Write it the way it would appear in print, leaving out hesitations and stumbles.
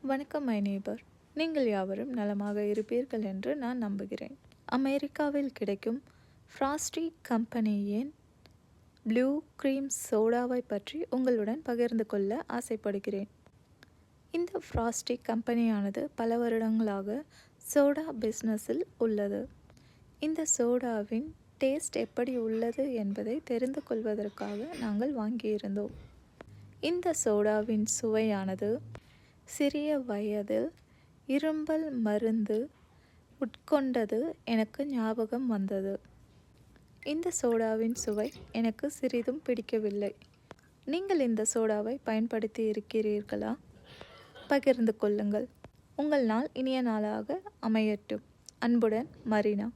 வணக்கம் my neighbour. நீங்கள் யாவரும் நலமாக இருப்பீர்கள் என்று நான் நம்புகிறேன். அமெரிக்காவில் கிடைக்கும் ஃப்ராஸ்டி கம்பெனியின் ப்ளூ க்ரீம் சோடாவை பற்றி உங்களுடன் பகிர்ந்து கொள்ள ஆசைப்படுகிறேன். இந்த ஃப்ராஸ்டி கம்பெனியானது பல வருடங்களாக சோடா பிஸ்னஸில் உள்ளது. இந்த சோடாவின் டேஸ்ட் எப்படி உள்ளது என்பதை தெரிந்து கொள்வதற்காக நாங்கள் வாங்கியிருந்தோம். இந்த சோடாவின் சுவையானது சிறிய வயதில் இரும்பல் மருந்து உட்கொண்டது எனக்கு ஞாபகம் வந்தது. இந்த சோடாவின் சுவை எனக்கு சிறிதும் பிடிக்கவில்லை. நீங்கள் இந்த சோடாவை பயன்படுத்தி இருக்கிறீர்களா? பகிர்ந்து கொள்ளுங்கள். உங்கள் நாள் இனிய நாளாக அமையட்டும். அன்புடன், மரீனா.